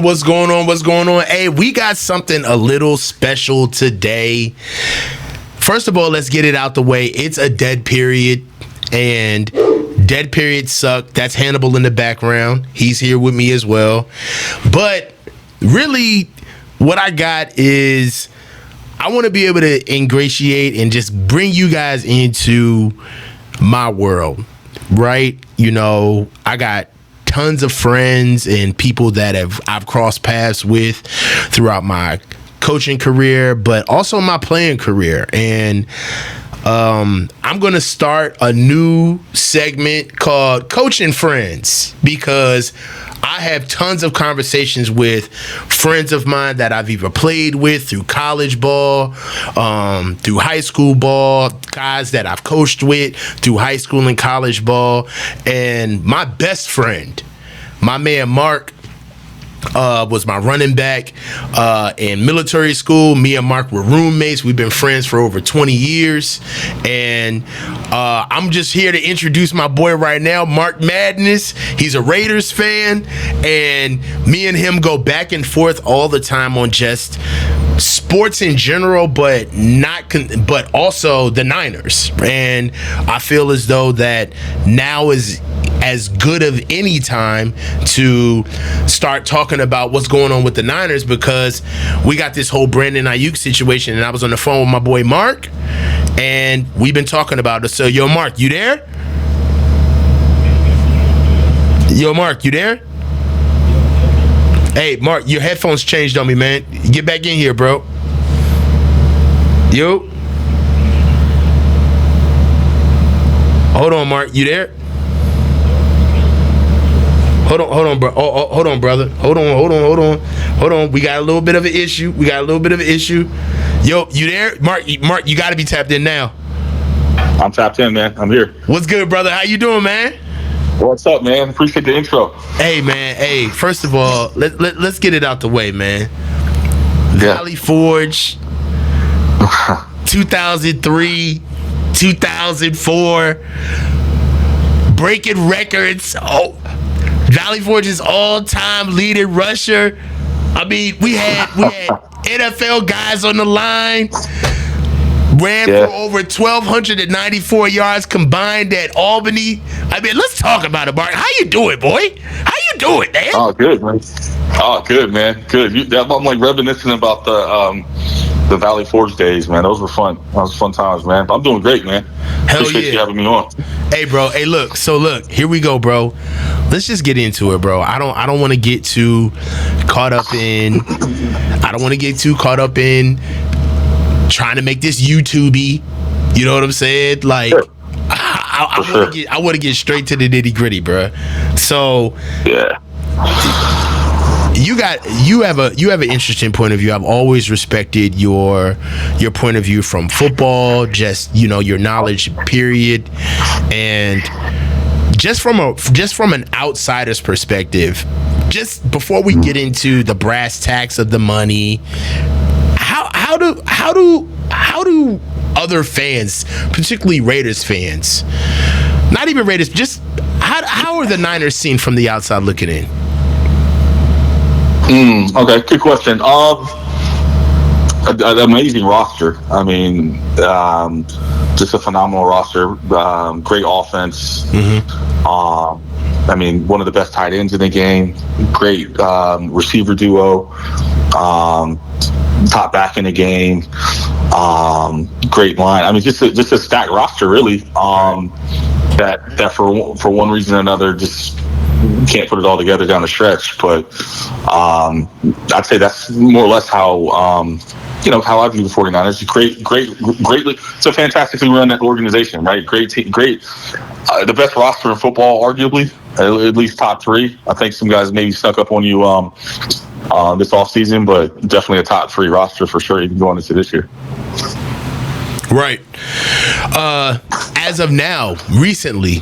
What's going on? What's going on? Hey, we got something a little special today. First of all, let's get it out the way. It's a dead period, and dead periods suck. That's Hannibal in the background. He's here with me as well. But really, what I got is I want to be able to ingratiate and just bring you guys into my world, right? You know, I got tons of friends and people that I've crossed paths with throughout my coaching career, but also my playing career. And I'm going to start a new segment called Coach and Friends, because I have tons of conversations with friends of mine that I've either played with through college ball, through high school ball, guys that I've coached with through high school and college ball. And my best friend, my man Mark, was my running back in military school. Me and Mark were roommates. We've been friends for over 20 years. And I'm just here to introduce my boy right now, Marc-Madness. He's a Raiders fan. And me and him go back and forth all the time on just sports in general, but but also the Niners. And I feel as though that now is as good of any time to start talking about what's going on with the Niners, because we got this whole Brandon Aiyuk situation, and I was on the phone with my boy Mark, and we've been talking about it. So, yo, Mark, you there? Yo, Mark, you there? Hey, Mark, your headphones changed on me, man. Get back in here, bro. Yo. Hold on, Mark, you there? Hold on, bro. Hold on, brother. Hold on. We got a little bit of an issue. Yo, you there? Mark, you got to be tapped in now. I'm tapped in, man. I'm here. What's good, brother? How you doing, man? What's up, man? Appreciate the intro. Hey, man. Hey, first of all, let's get it out the way, man. Valley Forge, 2003, 2004, breaking records. Oh, Valley Forge's all-time leading rusher. I mean, we had NFL guys on the line. Ran for over 1,294 yards combined at Albany. I mean, let's talk about it, Mark. How you doing, boy? How you doing, man? Oh, good, man. Good. I'm like reminiscing about the Valley Forge days, man. Those were fun. Those were fun times, man. I'm doing great, man. Hell Appreciate you having me on. Hey, bro. Hey, look. So, look. Here we go, bro. Let's just get into it, bro. I don't want to get too caught up in. Trying to make this YouTube-y. You know what I'm saying? Like, sure. I want to get straight to the nitty-gritty, bro. So, yeah. You have an interesting point of view. I've always respected your point of view from football, just, you know, your knowledge, period. And just from an outsider's perspective, just before we get into the brass tacks of the money, how do other fans, particularly Raiders fans, not even Raiders, just how are the Niners seen from the outside looking in? Okay, good question. An amazing roster. I mean, just a phenomenal roster. Great offense. I mean, one of the best tight ends in the game. Great receiver duo. Top back in the game. Great line. I mean, just a stacked roster, really. That for one reason or another just can't put it all together down the stretch. But I'd say that's more or less how how I view the 49ers. Greatly. It's a fantastically run organization, right? Great team, great. The best roster in football, arguably, at least top three. I think some guys maybe snuck up on you this offseason, but definitely a top three roster for sure, even going into this year. Right. As of now, recently,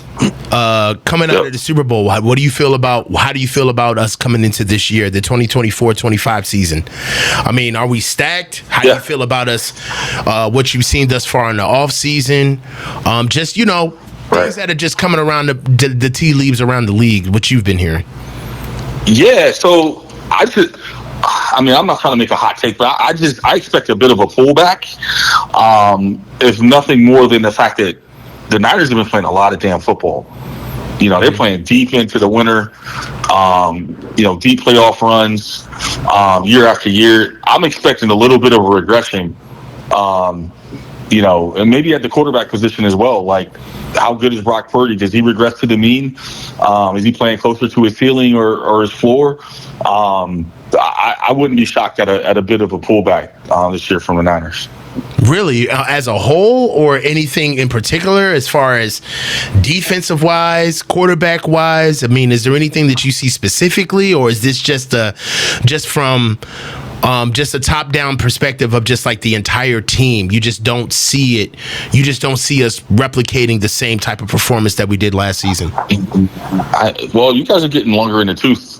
coming out of the Super Bowl, how do you feel about us coming into this year, the 2024-25 season? I mean, are we stacked? How do you feel about us, what you've seen thus far in the offseason? Just, you know, things that are just coming around the tea leaves around the league, what you've been hearing. Yeah, so I'm not trying to make a hot take, but I expect a bit of a pullback. If nothing more than the fact that the Niners have been playing a lot of damn football. They're playing deep into the winter, deep playoff runs, year after year. I'm expecting a little bit of a regression, and maybe at the quarterback position as well. Like, how good is Brock Purdy? Does he regress to the mean? Is he playing closer to his ceiling or his floor? I wouldn't be shocked at a bit of a pullback this year from the Niners. Really, as a whole, or anything in particular as far as defensive wise, quarterback wise? I mean, is there anything that you see specifically, or is this just from a top down perspective of just like the entire team? You just don't see it. You just don't see us replicating the same type of performance that we did last season. Well, you guys are getting longer in the tooth.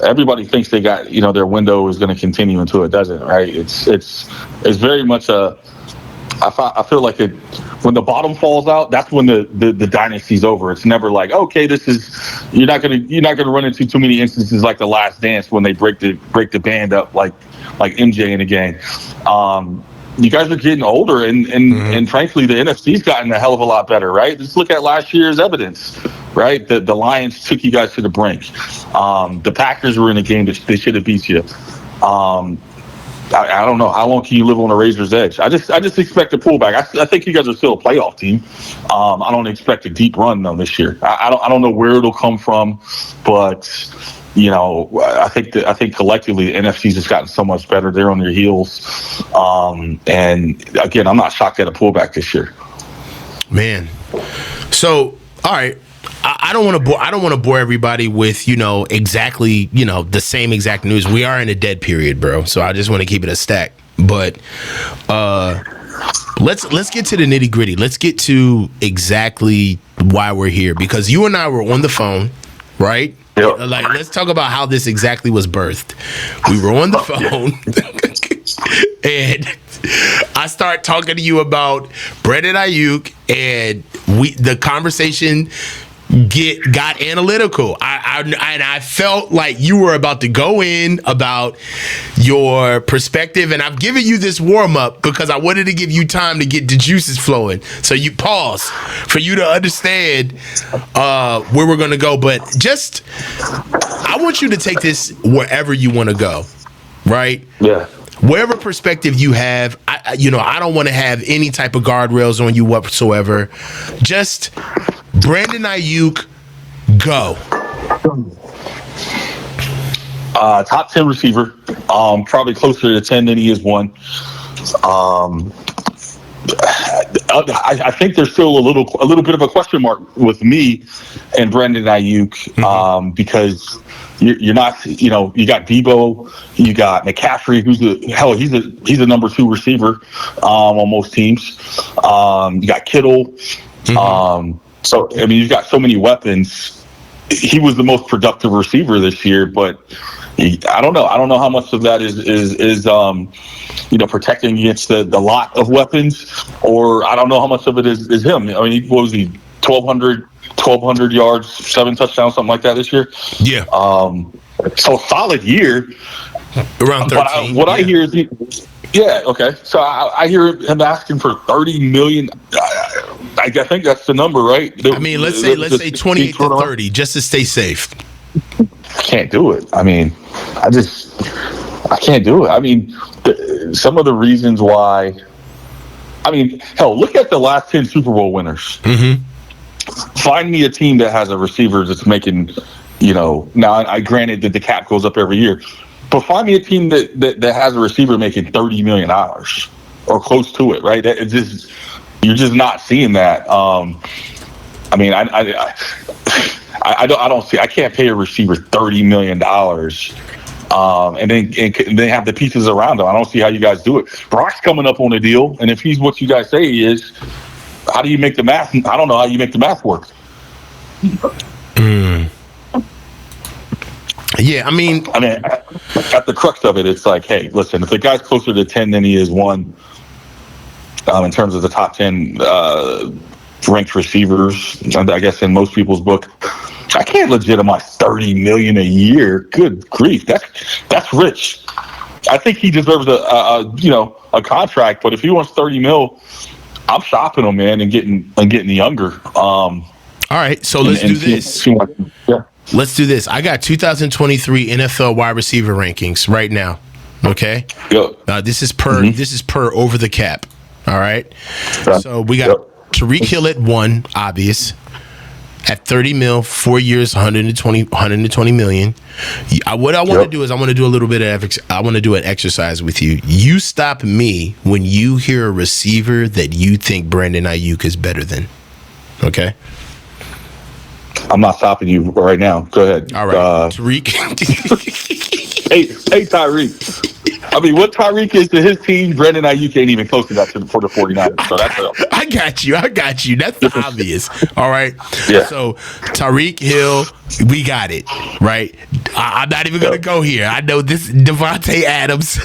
Everybody thinks they got, their window is going to continue until it doesn't, right? It's very much I feel like when the bottom falls out, that's when the dynasty's over. It's never like, okay, you're not gonna run into too many instances like The Last Dance when they break the band up like MJ in a game. You guys are getting older, and frankly, the NFC's gotten a hell of a lot better, right? Just look at last year's evidence, right? The Lions took you guys to the brink. The Packers were in a game that they should have beat you. I don't know. How long can you live on a razor's edge? I just expect a pullback. I think you guys are still a playoff team. I don't expect a deep run, though, this year. I don't know where it'll come from, but I think collectively the NFC's just gotten so much better. They're on their heels, and again, I'm not shocked at a pullback this year. Man, so all right. I don't want to bore everybody with exactly the same exact news. We are in a dead period, bro. So I just want to keep it a stack. But let's get to the nitty gritty. Let's get to exactly why we're here, because you and I were on the phone, right? Yep. Like, let's talk about how this exactly was birthed. We were on the phone, and I start talking to you about Brandon Aiyuk, and the conversation got analytical. I felt like you were about to go in about your perspective, and I've given you this warm up because I wanted to give you time to get the juices flowing. So you pause for you to understand where we're gonna go. But I want you to take this wherever you want to go, right? Yeah. Whatever perspective you have, I don't want to have any type of guardrails on you whatsoever. Just Brandon Aiyuk, go. Top 10 receiver, probably closer to 10 than he is 1. I think there's still a little bit of a question mark with me and Brandon Aiyuk, because you're not, you got Debo, you got McCaffrey, he's a number 2 receiver on most teams. You got Kittle. So, I mean, you've got so many weapons. He was the most productive receiver this year, but I don't know. I don't know how much of that is protecting against the lot of weapons, or I don't know how much of it is him. I mean, what was he, 1,200 yards, 7 touchdowns, something like that this year? Yeah. So solid year. Around 13. But I hear is yeah, okay. So I hear him asking for $30 million. I think that's the number, right? I mean, let's say 28 to 30, just to stay safe. I can't do it. I mean, I can't do it. I mean, some of the reasons why. I mean, hell, look at the last 10 Super Bowl winners. Find me a team that has a receiver that's making, now I granted that the cap goes up every year, but find me a team that has a receiver making $30 million or close to it, right? You're just not seeing that. I mean, I don't see. I can't pay a receiver $30 million, and then have the pieces around him. I don't see how you guys do it. Brock's coming up on a deal, and if he's what you guys say he is, how do you make the math? I don't know how you make the math work. Yeah, I mean, at the crux of it, it's like, hey, listen, if the guy's closer to 10 than he is 1, in terms of the top 10 ranked receivers, I guess in most people's book, I can't legitimize $30 million a year. Good grief, that's rich. I think he deserves a contract. But if he wants $30 million, I'm shopping him, man, and getting younger. All right, so let's do this. Let's do this. I got 2023 NFL wide receiver rankings right now. Okay. Yep. This is per over the cap. All right. So we got Tyreek Hill at 1, obvious. At 30 mil, 4 years, 120 million. What I want to do is I want to do a little bit of I want to do an exercise with you. You stop me when you hear a receiver that you think Brandon Aiyuk is better than. Okay. I'm not stopping you right now. Go ahead. All right. Tyreek. hey, Tyreek. I mean, what Tyreek is to his team, Brandon Aiyuk ain't even close to that for the 49ers. So that's I got you. That's obvious. All right. Yeah. So Tyreek Hill, we got it. Right. I'm not even gonna go here. I know this Devontae Adams.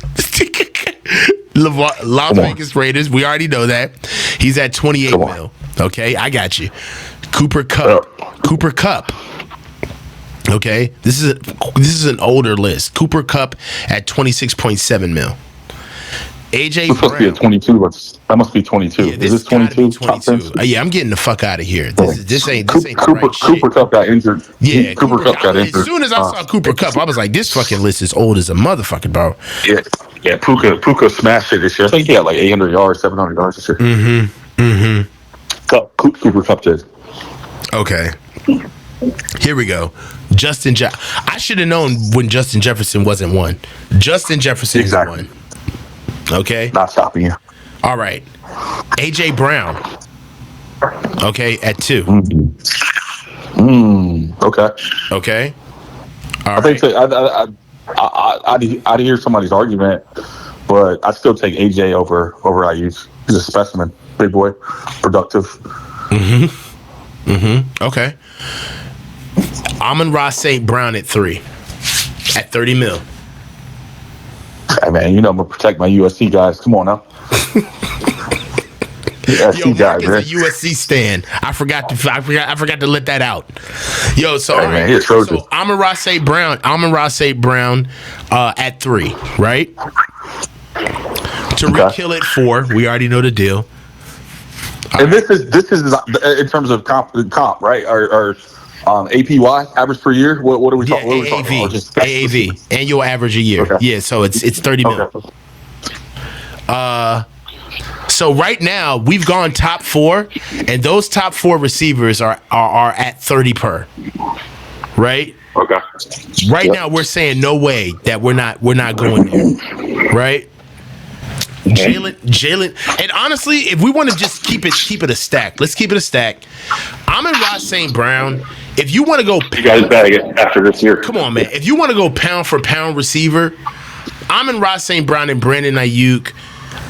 Las Vegas Raiders. We already know that. He's at 28 mil. Okay, I got you. Cooper Kupp. Okay, this is an older list. Cooper Kupp at 26.7 mil. AJ Brown. Supposed to be at 22. That must be 22. Yeah, is this 22? Yeah, I'm getting the fuck out of here. This ain't Cooper, right shit. Cooper Kupp got injured. Yeah, Cooper Kupp got injured. As soon as I saw Cooper Kupp, I was like, this fucking list is old as a motherfucker, bro. Yeah. Puka smashed it this year. I think he had like 800 yards, 700 yards this year. Cooper Kupp did. Okay. Here we go. I should have known when Justin Jefferson wasn't one. Justin Jefferson is one. Okay. Not stopping you. All right. AJ Brown. Okay, at 2. Okay. All right. I'd hear somebody's argument, but I'd still take AJ over Aiyuk. He's a specimen, big boy, productive. Okay. Amon-Ra St. Brown at 3, at 30 mil. Hey man, I'm gonna protect my USC guys. Come on now. Yo, Mark is a USC stan. I forgot to let that out. Yo, so Amon-Ra St. Brown at 3, right? Tyreek Hill at 4. We already know the deal. And this is in terms of comp, right? Or APY, average per year. What are we talking? AAV, annual average a year. Okay. Yeah, so it's 30 mil. So right now we've gone top 4, and those top 4 receivers are at 30 per. Right. Okay. Right now we're saying no way that we're not going there. Right. Jalen, and honestly, if we want to just keep it a stack, let's keep it a stack. Amon-Ra St. Brown. If you want to go, you guys bag it after this year. Come on, man. If you want to go pound for pound receiver, Amon-Ra St. Brown and Brandon Aiyuk,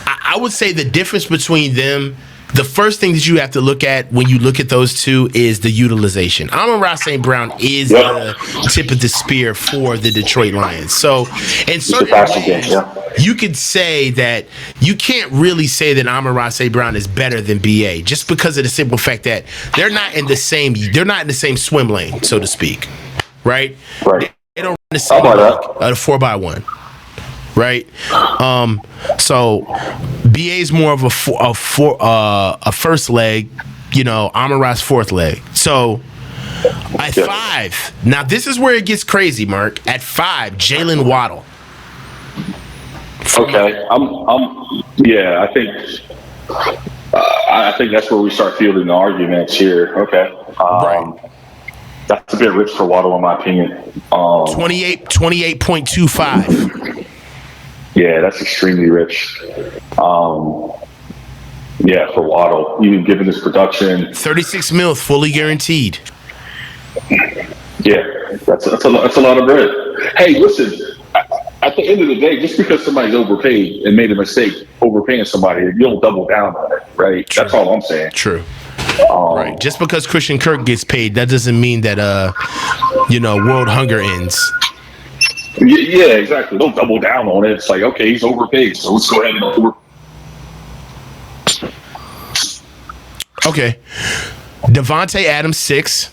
I would say the difference between them. The first thing that you have to look at when you look at those two is the utilization. Amon-Ra St. Brown is the tip of the spear for the Detroit Lions. So in certain ways, you could say that you can't really say that Amon-Ra St. Brown is better than BA just because of the simple fact that they're not in the same swim lane, so to speak. Right? Right. They don't run the same league, a 4x1. Right, so BA is more of a first leg, Amon-Ra's fourth leg. So at 5, now this is where it gets crazy, Mark. At 5, Jalen Waddle. Okay, I think that's where we start fielding the arguments here. Okay, right. That's a bit rich for Waddle, in my opinion. 28.25. Yeah, that's extremely rich. For Waddle, even given his production, 36 mil, fully guaranteed. Yeah, that's a lot of bread. Hey, listen. At the end of the day, just because somebody's overpaid and made a mistake overpaying somebody, you don't double down on it, right? True. That's all I'm saying. True. Right. Just because Christian Kirk gets paid, that doesn't mean that world hunger ends. Yeah, exactly. Don't double down on it. It's like, okay, he's overpaid, so let's go ahead and Okay. Devontae Adams 6.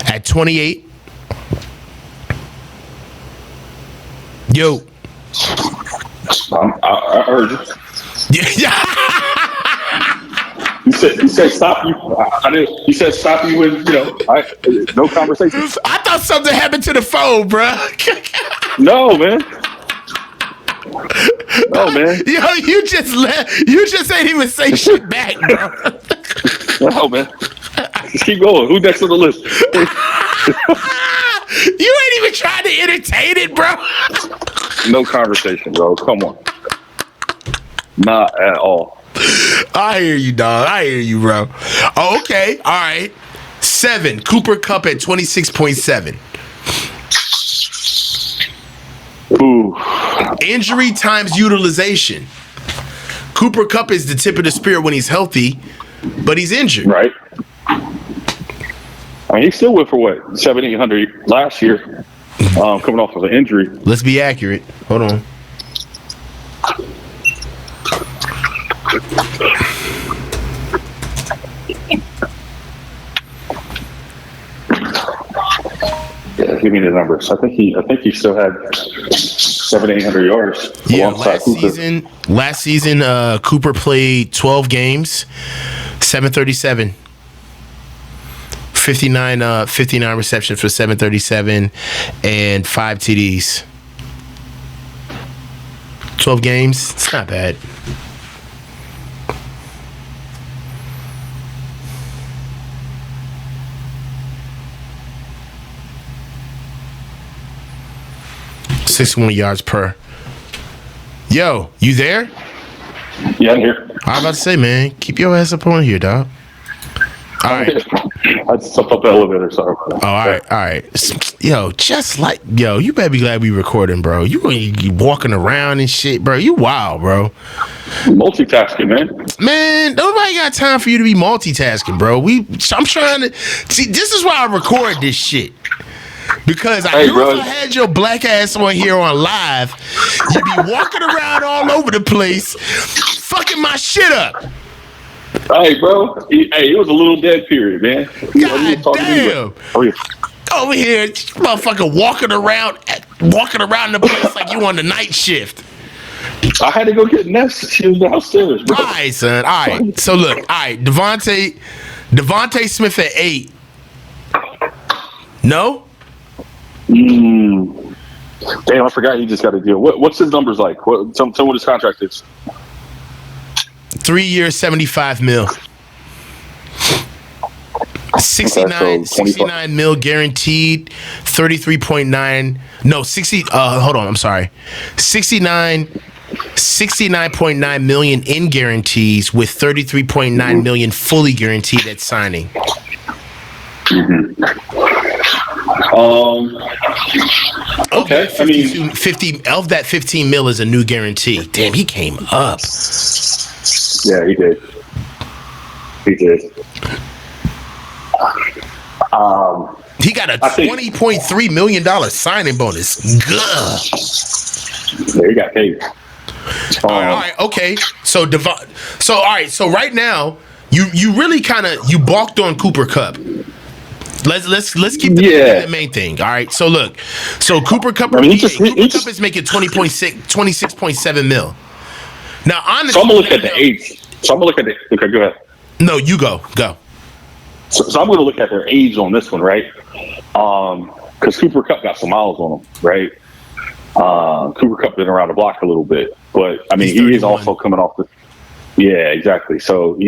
At 28. Yo. I heard you. Yeah. You said stop you. I didn't. You said stop you when no conversation. I thought something happened to the phone, bro. No, man. No, man. Yo, you just ain't even say shit back, bro. No, man. Just keep going. Who's next on the list? You ain't even trying to entertain it, bro. No conversation, bro. Come on. Not at all. I hear you, dog. I hear you, bro. Oh, okay. All right. 7. Cooper Kupp at 26.7. Ooh. Injury times utilization. Cooper Kupp is the tip of the spear when he's healthy, but he's injured. Right. I mean, he still went for what, 700-800 last year, coming off of an injury. Let's be accurate. Hold on. Yeah, give me the numbers. I think he still had 700-800 yards. Yeah, last season, Cooper played 12 games, 737. 59 receptions for 737 and 5 TDs. 12 games. It's not bad. $61 yards per. Yo, you there? Yeah, I'm here. I was about to say, man, keep your ass up on here, dog. All right. I just jumped up the elevator, sorry about that. Oh, all right. Yo, you better be glad we recording, bro. You walking around and shit, bro. You wild, bro. Multitasking, man. Man, nobody got time for you to be multitasking, bro. I'm trying to see. This is why I record this shit. Because if I had your black ass on here on live, you'd be walking around all over the place, fucking my shit up. Hey, bro. It was a little dead period, man. God damn. Over here, motherfucker walking around the place like you on the night shift. I had to go get Ness. She was downstairs, bro. All right, son. All right. So, look. All right. Devontae Smith at 8. No? Damn, I forgot he just got a deal. What's his numbers like? Tell me what his contract is. 3 years, $75 million. 69 mil guaranteed, 33.9. No, 60. Hold on. I'm sorry. 69.9 million in guarantees with 33.9 million fully guaranteed at signing. Okay. 50 of that 15 mil is a new guarantee. Damn, he came up. Yeah, he did. He got a $20.3 million signing bonus. Gah. Yeah, he got paid. All right, okay. So all right. So right now, you really kind of balked on Cooper Kupp. Let's keep the main thing. All right. So look. So Cooper Kupp. Cooper Kupp is making 26.7 mil. Now, honestly, so I'm gonna look at the age. Okay, go ahead. No, you go. So I'm gonna look at their age on this one, right? Because Cooper Kupp got some miles on him, right? Cooper Kupp been around the block a little bit, but I mean, he is also coming off the. Yeah, exactly. So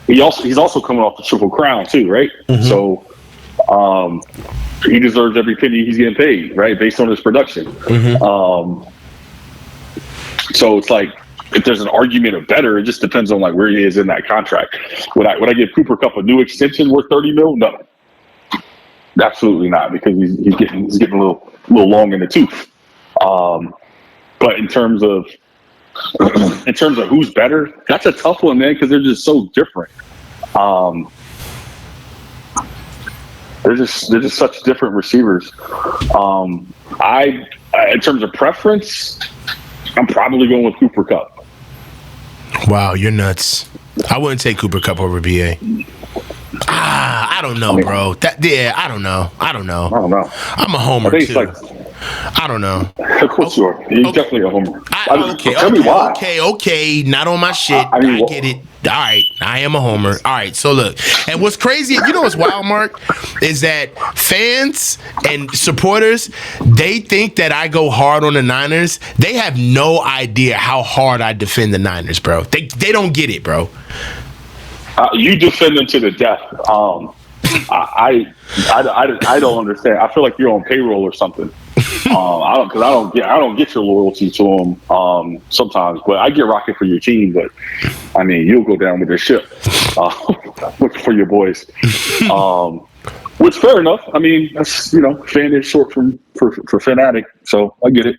he's also coming off the Triple Crown too, right? Mm-hmm. So he deserves every penny he's getting paid, right, based on his production. Mm-hmm. So it's like, if there's an argument of better, it just depends on like where he is in that contract. Would I give Cooper Kupp a new extension worth $30 million? No, absolutely not, because he's getting a little long in the tooth. But in terms of who's better, that's a tough one, man, because they're just so different. They're just such different receivers. In terms of preference, I'm probably going with Cooper Kupp. Wow, you're nuts. I wouldn't take Cooper Kupp over BA. I don't know, bro. I don't know. I don't know. I'm a homer I think too. it's like, I don't know. of course you are. You're definitely a homer. Tell me why. Okay. Not on my shit. I get it. All right. I am a homer. All right. So look, and what's crazy, you know what's wild, Mark, is that fans and supporters, they think that I go hard on the Niners. They have no idea how hard I defend the Niners, bro. They don't get it, bro. You defend them to the death. I don't understand. I feel like you're on payroll or something. I don't get your loyalty to them sometimes, but I get rocking for your team. But I mean, you'll go down with your ship for your boys. Which fair enough. I mean, that's fan is short for fanatic, so I get it.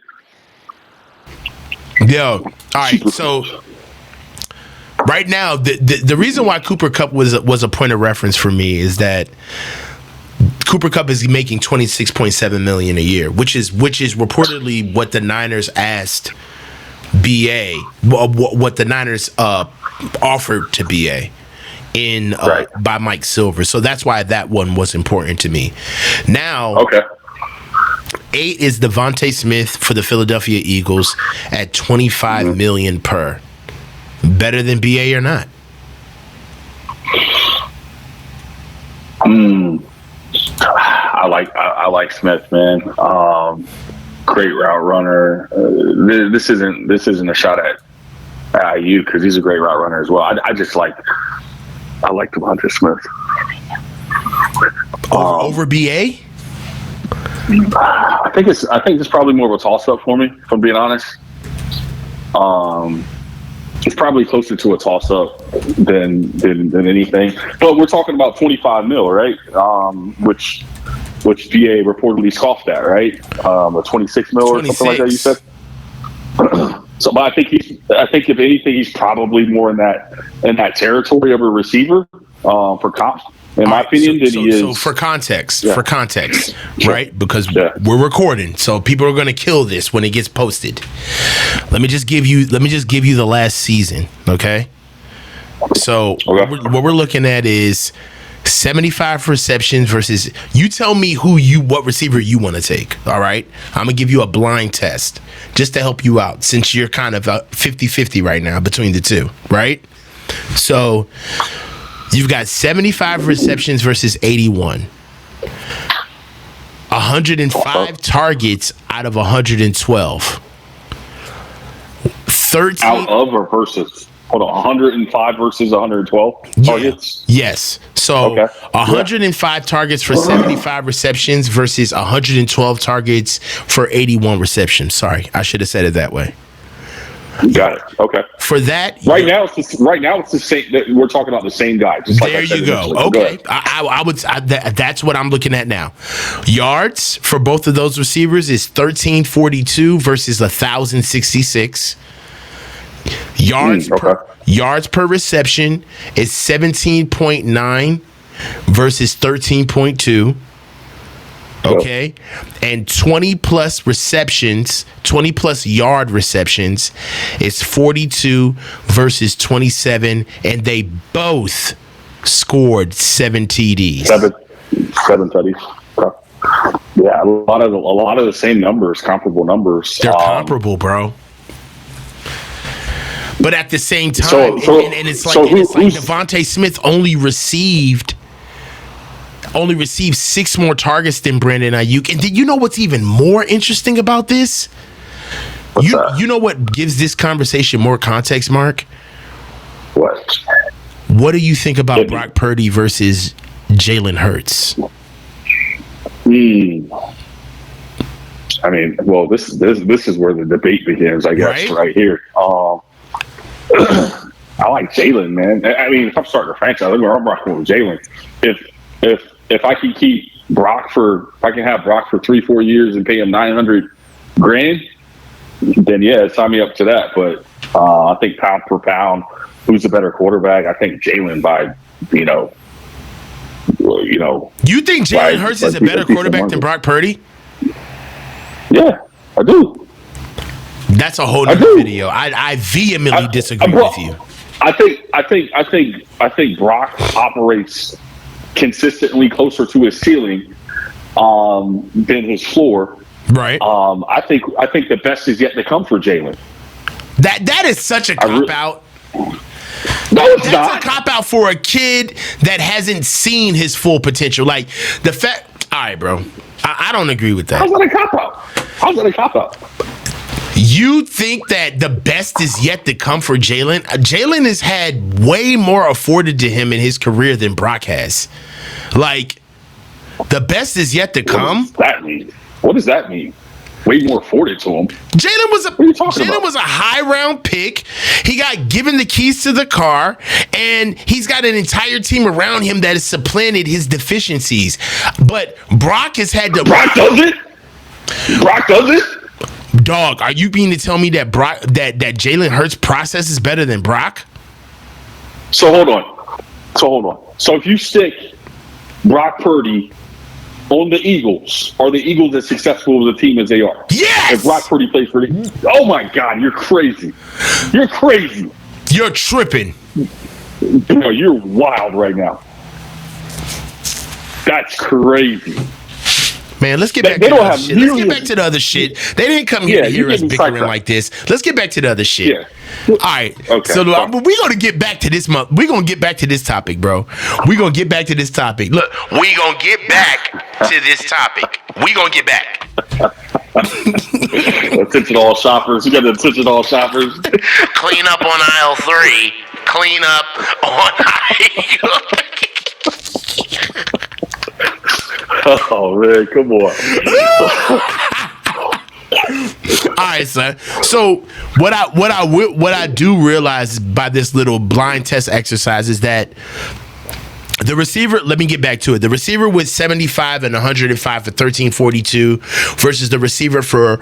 Yo, all right. So right now, the reason why Cooper Kupp was a point of reference for me is that Cooper Kupp is making $26.7 million a year, which is reportedly what the Niners asked BA, what the Niners offered to BA in by Mike Silver. So that's why that one was important to me. Now, 8 is Devontae Smith for the Philadelphia Eagles at $25 million per. Better than BA or not? I like Smith, man. Great route runner. This isn't a shot at Aiyuk because he's a great route runner as well. I like Devontae Smith over BA. I think it's probably more of a toss up for me, if I'm being honest. It's probably closer to a toss-up than anything. But we're talking about $25 million, right? Which VA reportedly scoffed at, right? Or $26 million or something like that. You said. So, but I think if anything, he's probably more in that territory of a receiver for comp. In my opinion, he is. So for context, right? Because we're recording, so people are going to kill this when it gets posted. Let me just give you the last season, okay? So what we're looking at is 75 receptions versus. You tell me what receiver you want to take. All right, I'm gonna give you a blind test just to help you out since you're kind of 50-50 right now between the two, right? So. You've got 75 receptions versus 81. 105 targets out of 112. 13 out of or versus? Hold on, 105 versus 112 targets? Yes. So 105 targets for 75 receptions versus 112 targets for 81 receptions. Sorry, I should have said it that way. Got it. Okay. For that, right now it's the same. We're talking about the same guy. Just there like you go. Okay, I would. That's what I'm looking at now. Yards for both of those receivers is 1342 versus 1066. Yards per reception is 17.9 versus 13.2. Okay, and 20 plus yard receptions is 42 versus 27, and they both scored 7 TDs. Seven TDs. Yeah, a lot of the same numbers, comparable numbers. They're comparable, bro. But at the same time, it's like Devontae Smith only received 6 more targets than Brandon Aiyuk. And you know what's even more interesting about this? You know what gives this conversation more context, Mark? What? What do you think about Brock Purdy versus Jalen Hurts? I mean, well, this is where the debate begins, I guess, right here. I like Jalen, man. I mean, if I'm starting a franchise, I'm rocking with Jalen. If I can keep Brock if I can have Brock for 3-4 years and pay him $900,000, then yeah, sign me up to that. But I think pound per pound, who's the better quarterback? I think Jalen by You think Jalen Hurts is a better quarterback than Brock Purdy? Yeah, I do. That's a whole nother video. I vehemently disagree with you. I think Brock operates consistently closer to his ceiling than his floor. Right. I think the best is yet to come for Jalen. That is such a cop out. No, it's That's not. a cop out for a kid that hasn't seen his full potential. Like the fact. All right, bro. I don't agree with that. How's that a cop out? You think that the best is yet to come for Jalen? Jalen has had way more afforded to him in his career than Brock has. Like, the best is yet to come? What does that mean? Way more afforded to him. Jalen was about? was a high round pick. He got given the keys to the car, and he's got an entire team around him that has supplanted his deficiencies. But Brock has had to. Brock does it. Dog, are you being to tell me that that Jalen Hurts' process is better than Brock? So hold on. So if you stick Brock Purdy on the Eagles, are the Eagles as successful as a team as they are? Yes! If Brock Purdy plays for the oh my God, you're crazy. You're crazy. You're tripping. No, you're wild right now. That's crazy. Man, let's get back to the other shit. Let's get back to the other shit. They didn't come here to hear us bickering like this. Let's get back to the other shit. Yeah. All right. Okay. So we're gonna get back to this month. We're gonna get back to this topic, bro. We're gonna get back to this topic. Look, we gonna get back to this topic. We gonna get back. Attention all shoppers. You got the attention all shoppers. Clean up on aisle 3. Clean up on aisle. Oh man, come on. All right, son. So what I do realize by this little blind test exercise is that the receiver, let me get back to it. The receiver with 75 and 105 for 1342 versus the receiver for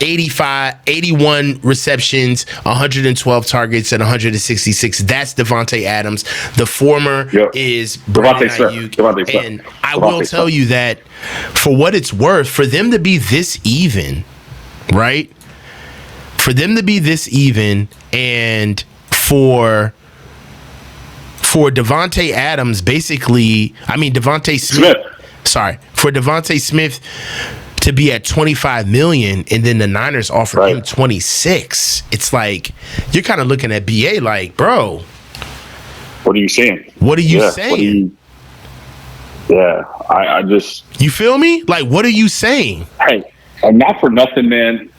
81 receptions, 112 targets, and 166. That's Devontae Adams. The former is Brandon Aiyuk. And I will tell you that for what it's worth, for them to be this even, right? For them to be this even, and for Devontae Adams, basically, Devontae Smith. Sorry, for Devontae Smith to be at $25 million, and then the Niners offered him $26. It's like you're kind of looking at BA like, bro, what are you saying? What are you saying? I just, you feel me? Like, what are you saying? Hey, not for nothing, man.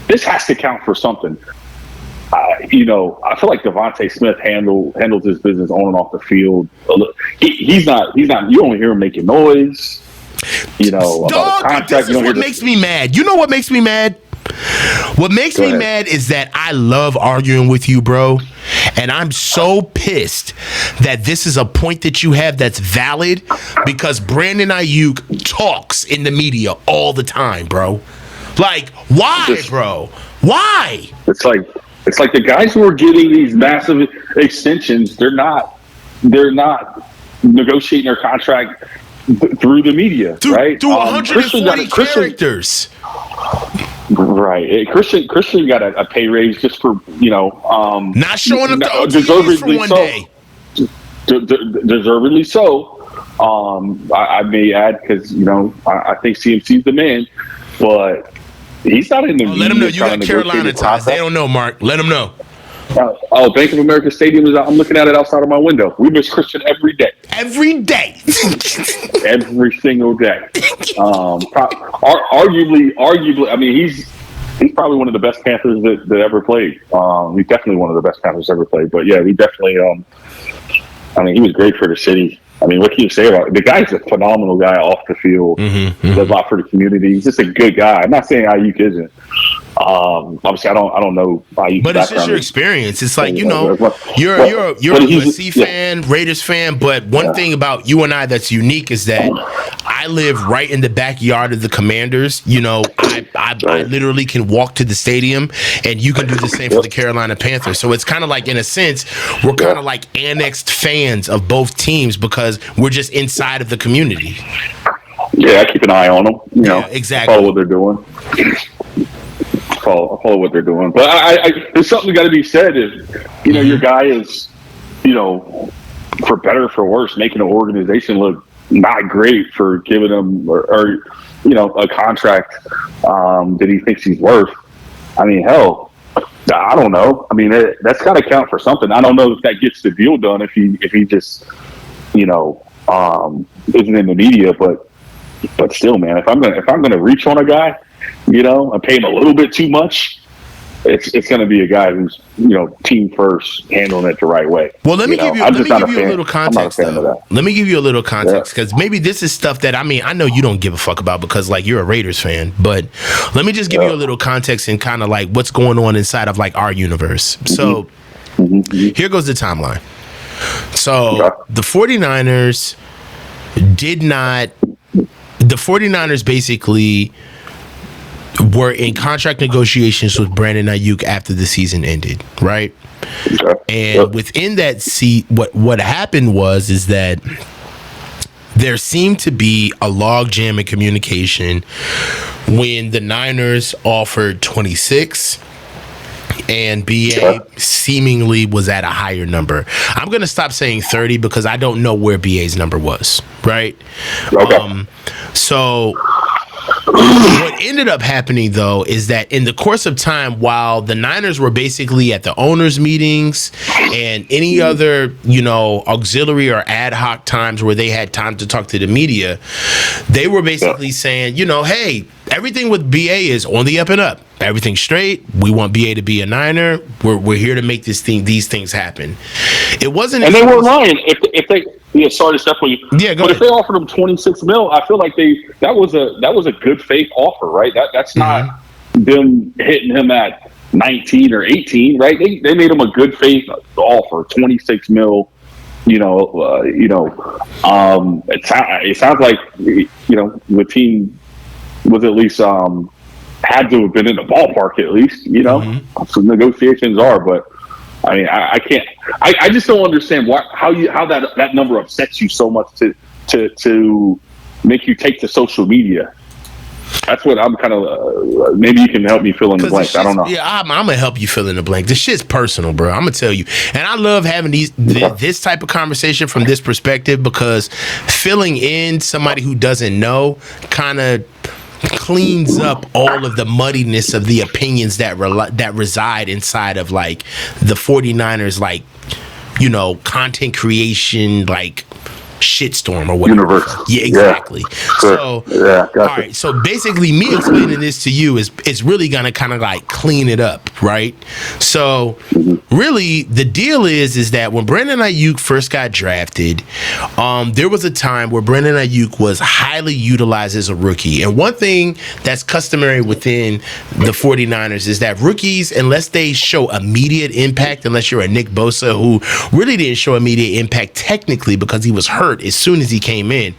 This has to count for something. I feel like Devontae Smith handles his business on and off the field. He's not. You don't hear him making noise. Dog, this is what makes me mad. You know what makes me mad? What makes me mad is that I love arguing with you, bro. And I'm so pissed that this is a point that you have that's valid because Brandon Aiyuk talks in the media all the time, bro. Like, why, bro? Why? It's like the guys who are getting these massive extensions, they're not negotiating their contract through the media, right? Through 140 characters. Right. Christian got a pay raise just for, not showing up to OTAs for one day. Deservedly so. I may add because, I think CMC's the man, but he's not in the let them know you got Carolina ties. They don't know, Mark. Let them know. Bank of America Stadium is out. I'm looking at it outside of my window. We miss Christian every day. Every day. Every single day. Arguably, I mean, he's probably one of the best Panthers that ever played. He's definitely one of the best Panthers ever played. But yeah, he definitely. He was great for the city. I mean, what can you say about it? The guy's a phenomenal guy off the field. Does a lot for the community. He's just a good guy. I'm not saying Aiyuk isn't. Obviously, I don't know Aiyuk, but it's just your experience. It's like you're a USC fan, Raiders fan. But one thing about you and I that's unique is that I live right in the backyard of the Commanders. I literally can walk to the stadium, and you can do the same for the Carolina Panthers. So it's kind of like, in a sense, we're kind of like annexed fans of both teams because we're just inside of the community. Yeah, I keep an eye on them. Exactly. Follow what they're doing. Follow what they're doing. But there's something that got to be said is, your guy is, for better or for worse, making an organization look not great for giving him or a contract that he thinks he's worth. I mean, hell, I don't know. I mean, that's got to count for something. I don't know if that gets the deal done if he just isn't in the media, but still, man, if I'm gonna reach on a guy, and pay him a little bit too much, it's going to be a guy who's team first, handling it the right way. Well, let me give you a little context. Let me give you a little context because maybe this is stuff that I know you don't give a fuck about because like you're a Raiders fan, but let me just give you a little context and kind of like what's going on inside of like our universe. So here goes the timeline. So the 49ers basically were in contract negotiations with Brandon Aiyuk after the season ended, right? And within that seat, what happened is that there seemed to be a logjam in communication when the Niners offered 26 and BA seemingly was at a higher number. I'm going to stop saying 30 because I don't know where BA's number was, right? So what ended up happening, though, is that in the course of time, while the Niners were basically at the owners' meetings and any other, auxiliary or ad hoc times where they had time to talk to the media, they were basically saying, hey, everything with BA is on the up and up. Everything's straight. We want BA to be a Niner. We're here to make these things happen. It wasn't, and they weren't lying. If they. Yeah, sorry to step on you. Yeah, but if they offered him 26 mil, I feel like that was a good faith offer, right? That's not them hitting him at 19 or 18, right? They made him a good faith offer, 26 mil. It sounds like the team was at least had to have been in the ballpark at least. Some negotiations are, but. I mean, I can't. I just don't understand how that number upsets you so much to make you take to social media. That's what I'm kind of. Maybe you can help me fill in the blank. I don't know. Yeah, I'm gonna help you fill in the blank. This shit's personal, bro. I'm gonna tell you, and I love having this type of conversation from this perspective because filling in somebody who doesn't know kind of cleans up all of the muddiness of the opinions that reside inside of like the 49ers content creation shitstorm or whatever. Universe. Yeah, exactly. Yeah. So gotcha. All right. So basically me explaining this to you is really gonna kind of like clean it up, right? So really the deal is that when Brandon Aiyuk first got drafted, there was a time where Brandon Aiyuk was highly utilized as a rookie. And one thing that's customary within the 49ers is that rookies, unless they show immediate impact, unless you're a Nick Bosa who really didn't show immediate impact technically because he was hurt as soon as he came in.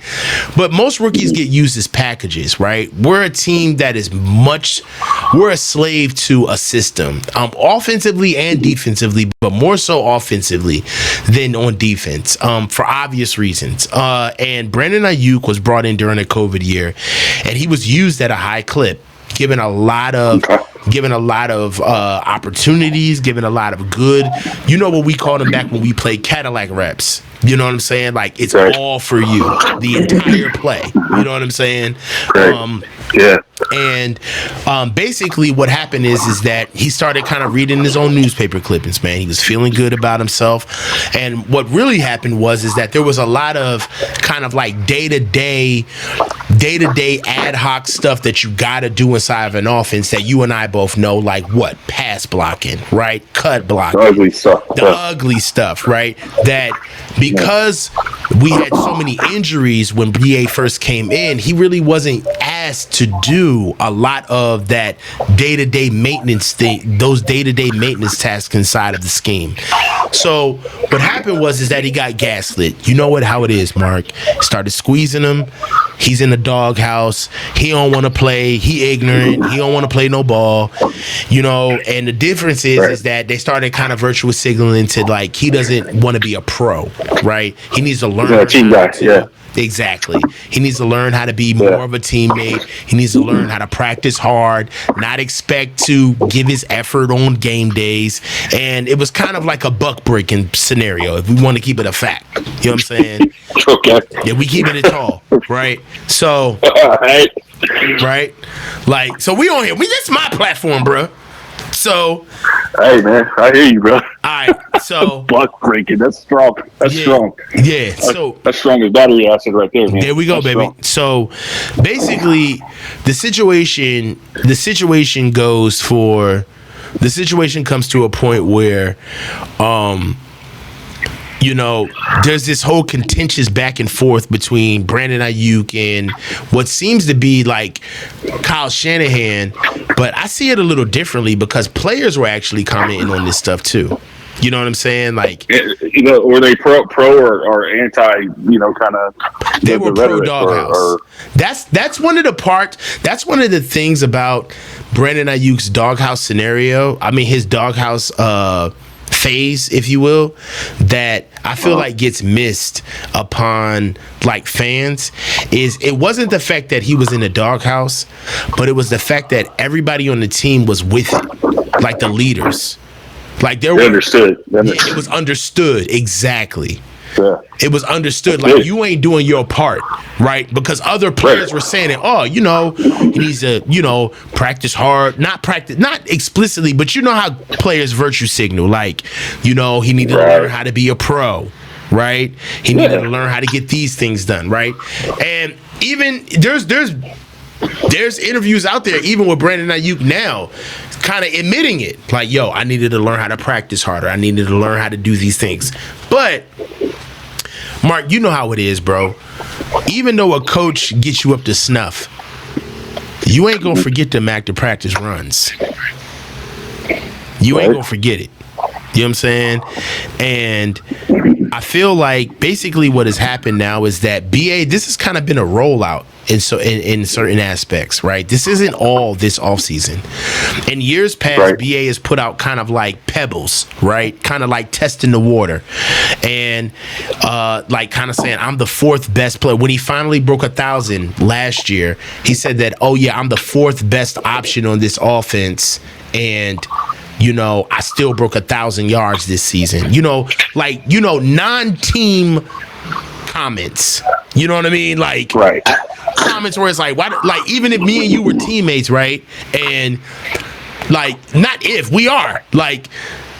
But most rookies get used as packages, right? We're a team that is we're a slave to a system, offensively and defensively, but more so offensively than on defense, for obvious reasons. And Brandon Aiyuk was brought in during the COVID year, and he was used at a high clip, given a lot of opportunities, given a lot of good, what we called them back when we played Cadillac reps. You know what I'm saying? Like it's all for you, the entire play. You know what I'm saying? Yeah. And basically what happened is that he started kind of reading his own newspaper clippings, man. He was feeling good about himself. And what really happened is that there was a lot of kind of like day-to-day ad hoc stuff that you got to do inside of an offense that you and I both know, like what? Pass blocking, right? Cut blocking. The ugly stuff. The ugly stuff, right? That because we had so many injuries when BA first came in, he really wasn't asked to do a lot of that day-to-day maintenance thing, those day-to-day maintenance tasks inside of the scheme. So what happened is that he got gaslit. You know how it is, Mark. Started squeezing him. He's in the doghouse. He don't want to play. He ignorant. He don't want to play no ball. And the difference is that they started kind of virtual signaling to like he doesn't want to be a pro, right? He needs to learn. He's a team guy, Exactly. He needs to learn how to be more of a teammate. He needs to learn how to practice hard, not expect to give his effort on game days. And it was kind of like a buck breaking scenario, if we want to keep it a fact. You know what I'm saying? Okay. Yeah, we keeping it tall, right? So, right? Like, so we on here. This is my platform, bro. So, hey man, I hear you, bro. All right, so buck breaking. That's strong. That's strong. Yeah. So that's strong as battery acid right there, man. There we go, that's baby. Strong. So basically, the situation comes to a point where, there's this whole contentious back and forth between Brandon Aiyuk and what seems to be like Kyle Shanahan, but I see it a little differently because players were actually commenting on this stuff too. You know what I'm saying? Like, were they pro or anti? Kind of. They were pro doghouse. That's one of the things about Brandon Aiyuk's doghouse scenario. I mean, his doghouse phase, if you will, that I feel like gets missed upon like fans. Is it wasn't the fact that he was in the doghouse, but it was the fact that everybody on the team was with it, like the leaders. Like they understood. It was understood exactly. Yeah. It was understood. Like you ain't doing your part, right? Because other players were saying it. Oh, he needs to, practice hard. Not explicitly, but you know how players virtue signal. Like, he needed to learn how to be a pro, right? He needed to learn how to get these things done, right? And even there's interviews out there, even with Brandon Aiyuk now, kind of admitting it. Like, yo, I needed to learn how to practice harder. I needed to learn how to do these things. But, Mark, you know how it is, bro. Even though a coach gets you up to snuff, you ain't going to forget them active practice runs. You ain't going to forget it. You know what I'm saying? And I feel like basically what has happened now is that BA, this has kind of been a rollout in certain aspects, right? This isn't all this offseason. In years past, BA has put out kind of like pebbles, right? Kind of like testing the water. And like kind of saying, I'm the fourth best player. When he finally broke 1,000 last year, he said that, oh yeah, I'm the fourth best option on this offense. And I still broke 1,000 yards this season. Non-team comments. You know what I mean? Like, comments where it's like, why? Like, even if me and you were teammates, right? And like, not if we are like,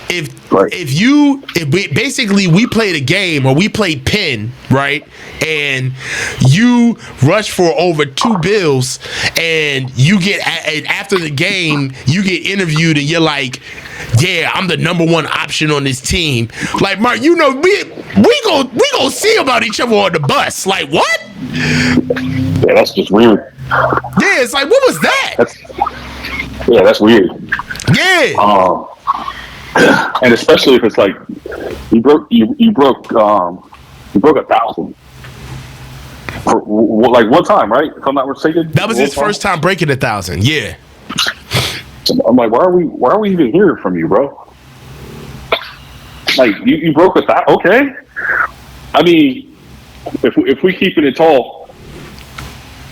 if we played a game or we played pin, right? And you rush for over 2 bills, and you get after the game, you get interviewed, and you're like, "Yeah, I'm the number one option on this team." Like, Mark, we gonna see about each other on the bus. Like, what? Yeah, that's just weird. Yeah, it's like, what was that? That's weird. Yeah. And especially if it's like you broke 1,000 for like one time, right? If I'm not mistaken, that was his first time breaking 1,000. Yeah. I'm like, why are we even hearing from you, bro? Like you broke 1,000. Okay. I mean, if we keeping it tall,